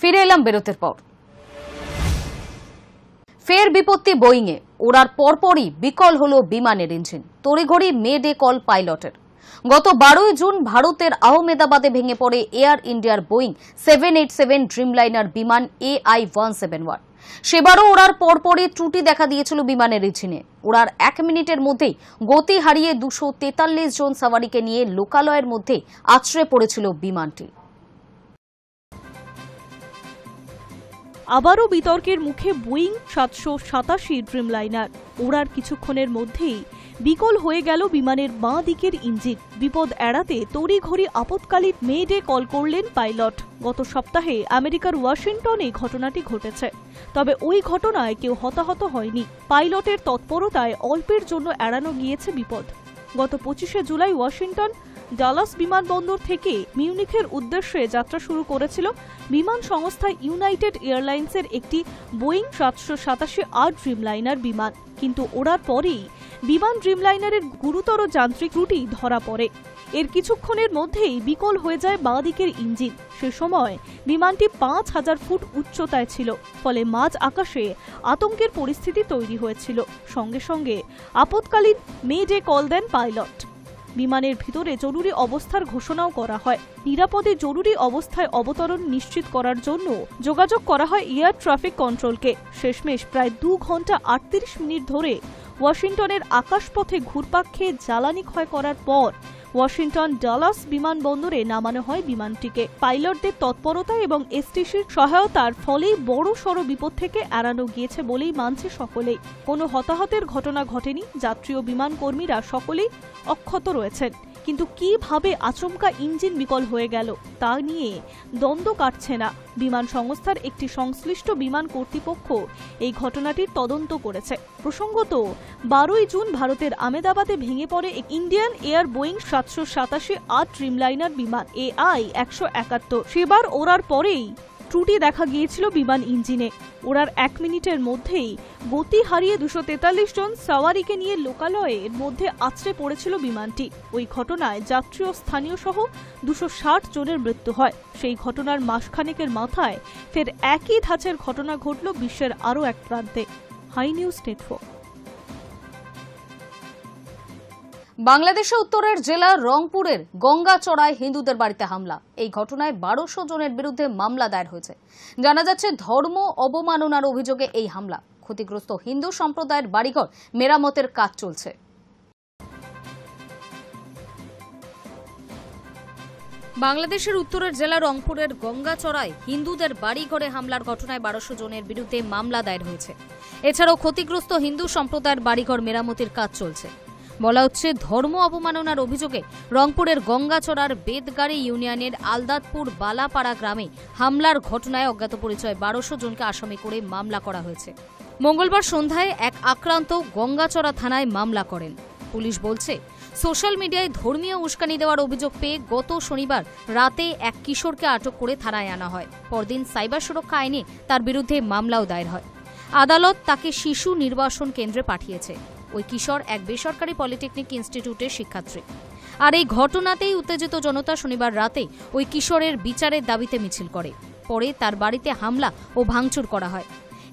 ফিরে এলাম বিরতির পর। ফের বিপত্তি বোয়িংয়ে। ওড়ার পরপরই বিকল হলো বিমানের ইঞ্জিন। তড়িঘড়ি মে ডে কল পাইলটের। গত 12 জুন ভারতের আহমেদাবাদে ভেঙে পড়ে এয়ার ইন্ডিয়ার বোয়িং 787 ড্রিমলাইনার বিমান AI-171। সেবারও ওড়ার পরপরই ত্রুটি দেখা দিয়েছিল বিমানের ইঞ্জিনে। ওড়ার 1 মিনিটের মধ্যেই গতি হারিয়ে 243 জন সাওয়ারিকে নিয়ে লোকালয়ের মধ্যে আছড়ে পড়েছিল বিমানটি। আবারও বিতর্কের মুখে বোয়িং 787 ড্রিমলাইনার। ওড়ার কিছুক্ষণের মধ্যেই বিকল হয়ে গেল বিমানের বাঁ দিকের ইঞ্জিন। বিপদ এড়াতে তড়িঘড়ি আপৎকালীন মে ডে কল করলেন পাইলট। গত সপ্তাহে আমেরিকার ওয়াশিংটনে ঘটনাটি ঘটেছে। তবে ওই ঘটনায় কেউ হতাহত হয়নি। পাইলটের তৎপরতায় অল্পের জন্য এড়ানো গিয়েছে বিপদ। গত 25 জুলাই ওয়াশিংটন ডালাস বিমানবন্দর থেকে মিউনিখের উদ্দেশ্যে যাত্রা শুরু করেছিল বিমান সংস্থা ইউনাইটেড এয়ারলাইন্সের একটি বোয়িং 787 ড্রিমলাইনার বিমান। কিন্তু ওড়ার পরেই বিমান ড্রিমলাইনারের গুরুতর যান্ত্রিক ত্রুটি ধরা পড়ে। এর কিছুক্ষণের মধ্যেই বিকল হয়ে যায় বাঁ দিকের ইঞ্জিন। সে সময় বিমানটি 5000 ফুট উচ্চতায় ছিল, ফলে মাঝ আকাশে আতঙ্কের পরিস্থিতি তৈরি হয়েছিল। সঙ্গে সঙ্গে আপৎকালীন মে ডে কল দেন পাইলট। বিমানের ভিতরে জরুরি অবস্থার ঘোষণাও করা হয়। নিরাপদে জরুরি অবস্থায় অবতরণ নিশ্চিত করার জন্য যোগাযোগ করা হয় এয়ার ট্রাফিক কন্ট্রোলকে। শেষমেশ প্রায় 2 ঘন্টা 38 মিনিট ধরে ওয়াশিংটনের আকাশপথে ঘুরপাক খেয়ে জ্বালানি ক্ষয় করার পর ওয়াশিংটন ডালাস বিমানবন্দরে নামানো হয় বিমানটিকে। পাইলটদের তৎপরতা এবং এসটিসির সহায়তার ফলেই বড় সড় বিপদ থেকে এড়ানো গিয়েছে বলেই মানছে সকলেই। কোনো হতাহতের ঘটনা ঘটেনি। যাত্রী ও বিমান কর্মীরা সকলেই অক্ষত রয়েছেন। কিন্তু কিভাবে আচমকা ইঞ্জিন বিকল হয়ে গেল তা নিয়ে দ্বন্দ্ব কাটছে না। বিমান সংস্থার একটি সংশ্লিষ্ট বিমান কর্তৃপক্ষ এই ঘটনাটির তদন্ত করেছে। প্রসঙ্গত 12 জুন ভারতের আহমেদাবাদে ভেঙে পড়ে ইন্ডিয়ান এয়ার বোয়িং 787 ড্রিমলাইনার বিমান AI-171। সেবার ওড়ার পরেই ত্রুটি দেখা গিয়েছিল বিমান ইঞ্জিনে। ওড়ার 1 মিনিটের মধ্যেই গতি হারিয়ে 243 জন সাওয়ারিকে নিয়ে লোকালয়ের মধ্যে আছড়ে পড়েছিল বিমানটি। ওই ঘটনায় যাত্রী ও স্থানীয় সহ 260 জনের মৃত্যু হয়। সেই ঘটনার মাসখানেকের মাথায় ফের একই ধাঁচের ঘটনা ঘটল বিশ্বের আরও এক প্রান্তে। Hi News Network. বাংলাদেশের উত্তরের জেলা রংপুরের গঙ্গাচড়ায় হিন্দুদের বাড়িতে হামলা। এই ঘটনায় 1200 জনের বিরুদ্ধে মামলা দায়ের হয়েছে। জানা যাচ্ছে ধর্ম অবমাননার অভিযোগে এই হামলা। ক্ষতিগ্রস্ত হিন্দু সম্প্রদায়ের বাড়িঘর মেরামতের কাজ চলছে। বাংলাদেশের উত্তরের জেলা রংপুরের গঙ্গাচড়ায় হিন্দুদের বাড়িঘরে হামলার ঘটনায় 1200 জনের বিরুদ্ধে মামলা দায়ের হয়েছে। এছাড়াও ক্ষতিগ্রস্ত হিন্দু সম্প্রদায়ের বাড়িঘর মেরামতির কাজ চলছে। বলা হচ্ছে ধর্ম অবমাননার অভিযোগে রংপুরের গঙ্গাচড়ার বেদগাড়ি ইউনিয়নের আলদাতপুর বালাপাড়া গ্রামে হামলার ঘটনায় অজ্ঞাত পরিচয় 1200 জনকে আসামি করে মামলা করা হয়েছে। মঙ্গলবার সন্ধ্যায় এক আক্রান্ত গঙ্গাচড়া থানায় মামলা করেন। পুলিশ বলছে সোশ্যাল মিডিয়ায় ধর্মীয় উস্কানি দেওয়ার অভিযোগ পেয়ে গত শনিবার রাতে এক কিশোরকে আটক করে থানায় আনা হয়। পরদিন সাইবার সুরক্ষা আইনে তার বিরুদ্ধে মামলাও দায়ের হয়। আদালত তাকে শিশু নির্বাসন কেন্দ্রে পাঠিয়েছে। ওই কিশোর এক বেসরকারি পলিটেকনিক ইনস্টিটিউটের শিক্ষার্থী। আর এই ঘটনাতেই উত্তেজিত জনতা শনিবার রাতে ওই কিশোরের বিচারের দাবিতে মিছিল করে। পরে তার বাড়িতে হামলা ও ভাঙচুর করা হয়।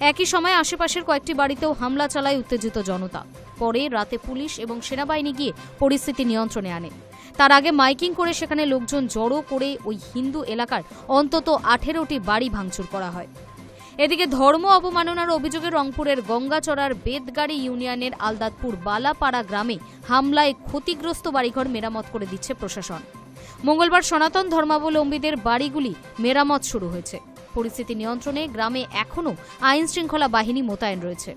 একই সময় আশেপাশের কয়েকটি বাড়িতেও হামলা চালায় উত্তেজিত জনতা। পরে রাতে পুলিশ এবং সেনাবাহিনী গিয়ে পরিস্থিতি নিয়ন্ত্রণে আনে। তার আগে মাইকিং করে সেখানে লোকজন জড়ো করে ওই হিন্দু এলাকার অন্তত 18টি বাড়ি ভাঙচুর করা হয়। এদিকে ধর্ম অবমাননার অভিযোগে রংপুরের গঙ্গাচড়ার বেদগাড়ি ইউনিয়নের আলদাতপুর বালাপাড়া গ্রামে হামলায় ক্ষতিগ্রস্ত বাড়িঘর মেরামত করে দিচ্ছে প্রশাসন। মঙ্গলবার সনাতন ধর্মাবলম্বীদের বাড়িগুলি মেরামত শুরু হয়েছে। পরিস্থিতি নিয়ন্ত্রণে গ্রামে এখনও আইন শৃঙ্খলা বাহিনী মোতায়েন রয়েছে।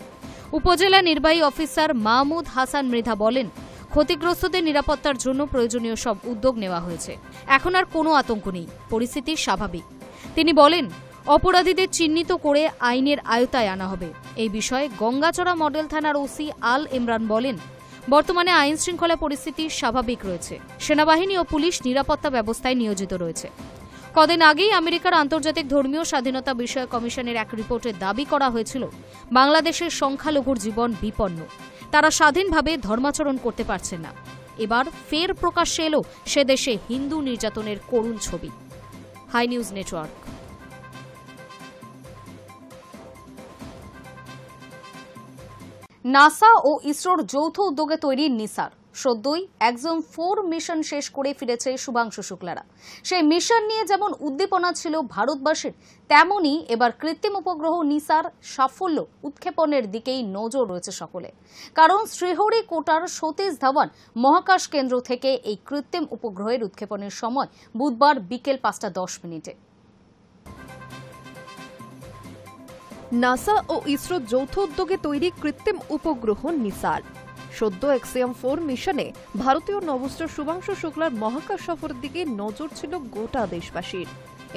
উপজেলা নির্বাহী অফিসার মাহমুদ হাসান মৃধা বলেন, ক্ষতিগ্রস্তদের নিরাপত্তার জন্য প্রয়োজনীয় সব উদ্যোগ নেওয়া হয়েছে। এখন আর কোনো আতঙ্ক নেই, পরিস্থিতি স্বাভাবিক। তিনি বলেন, অপরাধীদের চিহ্নিত করে আইনের আয়তায় আনা হবে। এই বিষয়ে গঙ্গাচড়া মডেল থানার ওসি আল ইমরান বলেন, বর্তমানে আইন শৃঙ্খলা পরিস্থিতি স্বাভাবিক রয়েছে। সেনাবাহিনী ও পুলিশ নিরাপত্তা ব্যবস্থায় নিয়োজিত রয়েছে। কদিন আগেই আমেরিকার আন্তর্জাতিক ধর্মীয় স্বাধীনতা বিষয়ক কমিশনের এক রিপোর্টে দাবি করা হয়েছিল বাংলাদেশের সংখ্যালঘুর জীবন বিপন্ন। তারা স্বাধীনভাবে ধর্মাচরণ করতে পারছেন না। এবার ফের প্রকাশ্যে এলো সে দেশে হিন্দু নির্যাতনের করুণ ছবি। Hi News Network. নাসা ও ইসরোর যৌথ উদ্যোগে তৈরি নিসার সদ্যই এক্সাম 4 মিশন শেষ করে ফিরেছে শুভাংশু শুক্লারা। সেই মিশন নিয়ে যেমন উদ্দীপনা ছিল ভারতবাসীর, তেমনি এবার কৃত্রিম উপগ্রহ নিসার সাফল্য উৎক্ষেপণের দিকেই নজর রয়েছে সকলে। কারণ শ্রীহরিকোটার সতীশ ধাওয়ান মহাকাশ কেন্দ্র থেকে এই কৃত্রিম উপগ্রহের উৎক্ষেপণের সময় বুধবার বিকেল 5:10। নাসা ও ইসরো যৌথ উদ্যোগে তৈরি কৃত্রিম উপগ্রহ নিসার সদ্য এক্সিয়াম 4 মিশনে ভারতীয় নভোস্টার শুভাংশু শুক্লার মহাকাশ সফরের দিকে নজর ছিল গোটা দেশবাসীর।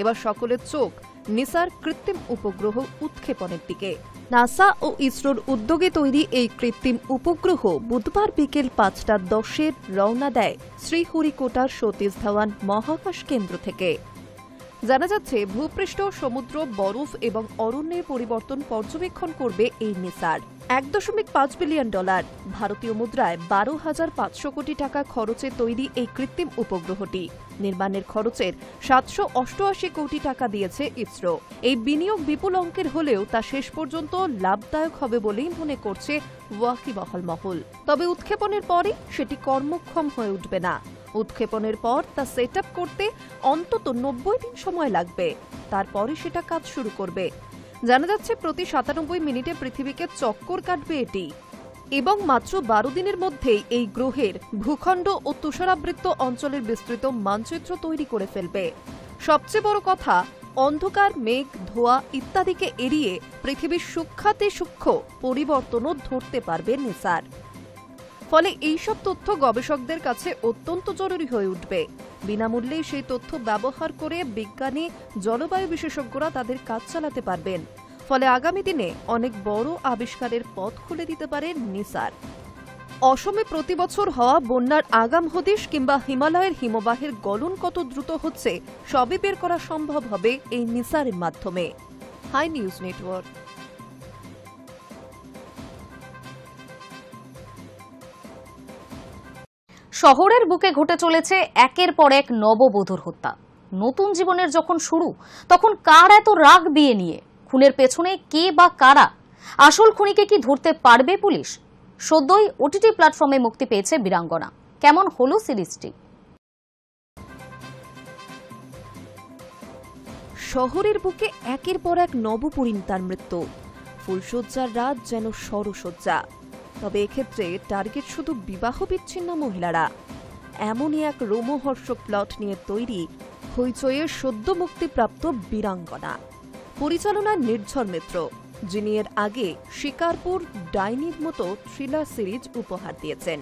এবার সকলের চোখ নিসার কৃত্রিম উপগ্রহ উৎক্ষেপণের দিকে। নাসা ও ইসরোর উদ্যোগে তৈরি এই কৃত্রিম উপগ্রহ বুধবার বিকেল 5:10 রওনা দেয় শ্রীহরিকোটার সতীশ ধাওয়ান মহাকাশ কেন্দ্র থেকে। জানা যাচ্ছে ভূপৃষ্ঠ, সমুদ্র, বরফ এবং অরণ্যের পরিবর্তন পর্যবেক্ষণ করবে এই নিসার। $1.5 বিলিয়ন ভারতীয় মুদ্রায় 12,500 কোটি টাকা খরচে তৈরি এই কৃত্রিম উপগ্রহটি। নির্মাণের খরচের 788 কোটি টাকা দিয়েছে ইসরো। এই বিনিয়োগ বিপুল অঙ্কের হলেও তা শেষ পর্যন্ত লাভদায়ক হবে বলেই মনে করছে ওয়াকিবহাল মহল। তবে উৎক্ষেপণের পরে সেটি কর্মক্ষম হয়ে উঠবে না। উৎক্ষেপণের পর তা সেট আপ করতে অন্তত 90 দিন সময় লাগবে। তারপরে সেটা কাজ শুরু করবে। জানা যাচ্ছে প্রতি 97 মিনিটে পৃথিবীকে চক্কর কাটবে এটি এবং মাত্র 12 দিনের মধ্যেই এই গ্রহের ভূখণ্ড ও তুষারাবৃত অঞ্চলের বিস্তৃত মানচিত্র তৈরি করে ফেলবে। সবচেয়ে বড় কথা, অন্ধকার, মেঘ, ধোঁয়া ইত্যাদিকে এড়িয়ে পৃথিবীর সূক্ষ্মাতি সূক্ষ্ম পরিবর্তনও ধরতে পারবে নিসার। ফলে এইসব তথ্য গবেষকদের কাছে অত্যন্ত জরুরি হয়ে উঠবে। বিনামূল্যে সেই তথ্য ব্যবহার করে বিজ্ঞানী, জলবায়ু বিশেষজ্ঞরা তাদের কাজ চালাতে পারবেন। ফলে আগামী দিনে অনেক বড় আবিষ্কারের পথ খুলে দিতে পারে নিসার। অসমে প্রতি বছর হওয়া বন্যার আগাম হদিশ কিংবা হিমালয়ের হিমবাহের গলন কত দ্রুত হচ্ছে সবই বের করা সম্ভব হবে এই নিসারের মাধ্যমে। Hi News Network. শহরের বুকে ঘটে চলেছে একের পর এক নববধূর হত্যা। নতুন জীবনের যখন শুরু, তখন কার এত রাগ বিয়ে নিয়ে? খুনের পেছনে কে বা কারা? আসল খুনিকে কি ধরতে পারবে পুলিশ? সদ্যই ওটিটি প্ল্যাটফর্মে মুক্তি পেয়েছে বীরাঙ্গনা। কেমন হলো সিরিজটি? শহরের বুকে একের পর এক নবপরিণীতার মৃত্যু। ফুলশয্যার রাত যেন সরসজ্জা। তবে এক্ষেত্রে টার্গেট শুধু বিবাহ বিচ্ছিন্ন মহিলারা। এমনই এক রোমহর্ষক প্লট নিয়ে তৈরি হইচইয়ের সদ্য মুক্তিপ্রাপ্ত বীরাঙ্গনা। পরিচালনায় নির্ঝর মিত্র, যিনি এর আগে শিকারপুর, ডাইনির মতো থ্রিলার সিরিজ উপহার দিয়েছেন।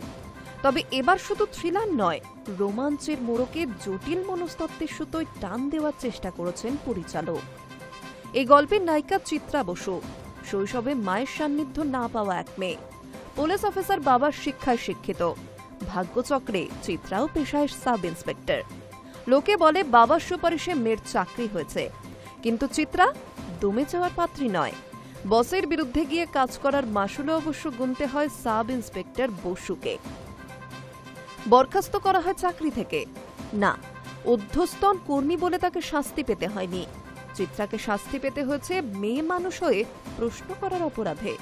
তবে এবার শুধু থ্রিলার নয়, রোমাঞ্চের মোড়কে জটিল মনস্তত্ত্বের সুতোয় টান দেওয়ার চেষ্টা করেছেন পরিচালক। এই গল্পের নায়িকা চিত্রা বসু, শৈশবে মায়ের সান্নিধ্য না পাওয়া এক মেয়ে। পুলিশ অফিসার বাবার শিক্ষায় শিক্ষিত। ভাগ্যচক্রে চিত্রাও পেশায় সাব ইন্সপেক্টর। লোকে বলে বাবার সুপারিশে মেয়ের চাকরি হয়েছে, কিন্তু চিত্রা দমে যাওয়ার পাত্রী নয়। বসের বিরুদ্ধে গিয়ে কাজ করার মাসুলে অবশ্য গুনতে হয় সাব ইন্সপেক্টর বসুকে। বরখাস্ত করা হয় চাকরি থেকে না, অধ্যস্তন কর্মী বলে তাকে শাস্তি পেতে হয়নি। চিত্রাকে শাস্তি পেতে হয়েছে মেয়ে মানুষ হয়ে প্রশ্ন করার অপরাধে।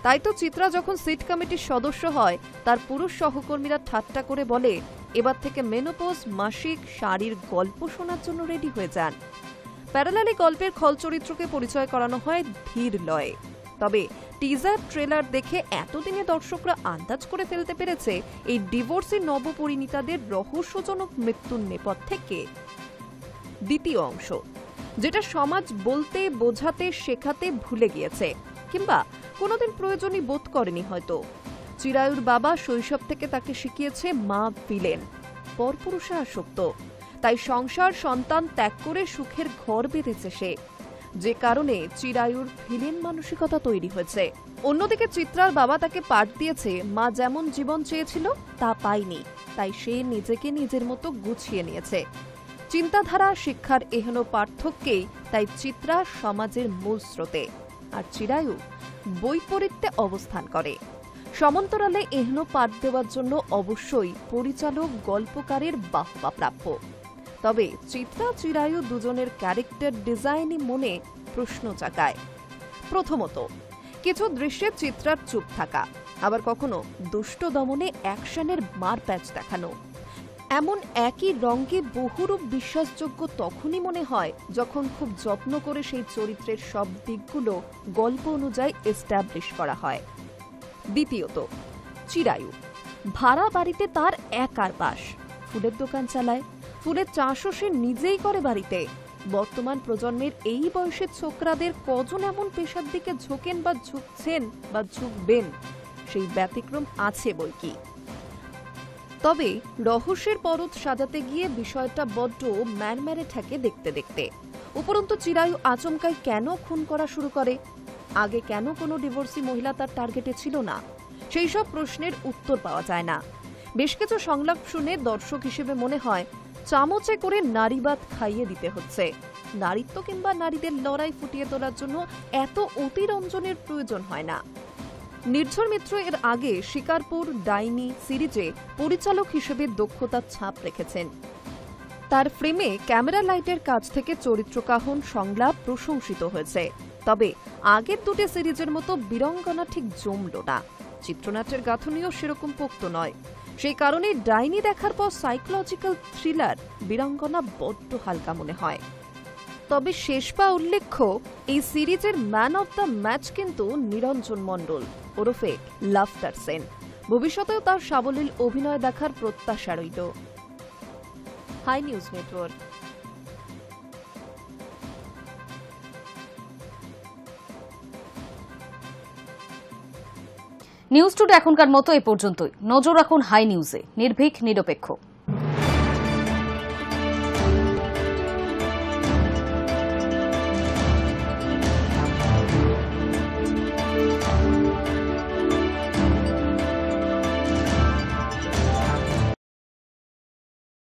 তাই তো চিত্রা যখন সিট কমিটির সদস্য হয়, তার পুরুষ সহকর্মীরা ঠাট্টা করে বলে এবার থেকে মেনোপজ, মাসিক, শাড়ির গল্প শোনার জন্য রেডি হয়ে যান। প্যারালালি গল্পের খল চরিত্রকে পরিচয় করানো হয় ধীর লয়ে। তবে টিজার ট্রেলার দেখে এতদিনে দর্শকরা আন্দাজ করে ফেলতে পেরেছে এই ডিভোর্সি নবপরিণীতাদের রহস্যজনক মৃত্যুর নেপথ্যে কে। দ্বিতীয় অংশ, যেটা সমাজ বলতে, বোঝাতে, শেখাতে ভুলে গিয়েছে কিংবা কোনোদিন প্রয়োজনই বোধ করেনি হয়তো। চিরায়ুর বাবা শৈশব থেকে তাকে শিখিয়েছে মা ভিলেন, পরপুরুষে আসক্ত। তাই সংসার, সন্তান ত্যাগ করে সুখের ঘর বেঁধেছে সে, যে কারণে চিরায়ুর ভিলেন মানসিকতা তৈরি হয়েছে। অন্যদিকে চিত্রার বাবা তাকে পাঠ দিয়েছে মা যেমন জীবন চেয়েছিল তা পায়নি, তাই সে নিজেকে নিজের মতো গুছিয়ে নিয়েছে। চিন্তাধারা, শিক্ষার এহেন পার্থক্যেই তাই চিত্রা সমাজের মূল স্রোতে, আর চিরায়ু বৈপরীত্যে অবস্থান করে। সমান্তরালে এহেন পাঠ দেওয়ার জন্য অবশ্যই পরিচালক, গল্পকারের বাহবা প্রাপ্য। তবে চিত্রা, চিরায়ু দুজনের ক্যারেক্টার ডিজাইনই মনে প্রশ্ন জাগায়। প্রথমত, কিছু দৃশ্যে চিত্রার চুপ থাকা, আবার কখনো দুষ্ট দমনে অ্যাকশনের মারপ্যাচ দেখানো। এমন একই রঙকে বহুরূপ বিশ্বাসযোগ্য তখনই মনে হয় যখন খুব যত্ন করে সেই চরিত্রের সব দিকগুলো গল্প অনুযায়ী এস্টাবলিশ করা হয়। দ্বিতীয়ত, চিরায়ু। ভাড়া বাড়িতে তার একার বাস, ফুলের দোকান চালায়, ফুলের চাষও সে নিজেই করে বাড়িতে। বর্তমান প্রজন্মের এই বয়সের ছোকরাদের কজন এমন পেশার দিকে ঝোঁকেন বা ঝুঁকছেন বা ঝুঁকবেন, সেই ব্যতিক্রম আছে বইকি। তবে রহস্যের পরত সাজাতে গিয়ে বিষয়টা বড্ড ম্যারম্যারে ঠেকে দেখতে দেখতে। উপরন্তু চিরায়ু আচমকাই কেন খুন করা শুরু করে? আগে কেন কোনো ডিভোর্সি মহিলা তার টার্গেটে ছিল না? সেই সব প্রশ্নের উত্তর পাওয়া যায় না। বেশ কিছু সংলাপ শুনে দর্শক হিসেবে মনে হয় চামচে করে নারীবাদ খাইয়ে দিতে হচ্ছে। নারীত্ব কিংবা নারীদের লড়াই ফুটিয়ে তোলার জন্য এত অতিরঞ্জনের প্রয়োজন হয় না। নির্ঝর মিত্র এর আগে শিকারপুর ডাইনি সিরিজে পরিচালক হিসেবে দক্ষতার ছাপ রেখেছেন। তার ফ্রেমে ক্যামেরা লাইটের কাছ থেকে চরিত্রকাহন সংলাপ প্রশংসিত হয়েছে। তবে আগের দুটি সিরিজের মতো বীরাঙ্গনা ঠিক জমল না। চিত্রনাট্যের গাঁথনিও সেরকম পোক্ত নয়। সেই কারণে ডাইনি দেখার পর সাইকোলজিক্যাল থ্রিলার বীরাঙ্গনা বড্ড হালকা মনে হয়। তবে শেষ পা উল্লেখ্য, এই সিরিজের ম্যান অব দ্য ম্যাচ কিন্তু নিরঞ্জন মণ্ডল ওরফে লাফটার সেন। ভবিষ্যতেও তার সাবলীল অভিনয় দেখার প্রত্যাশা রইল। Hi News Network. News today এখনকার মতো এ পর্যন্তই। নজর রাখুন হাই নিউজে, নির্ভীক নিরপেক্ষ।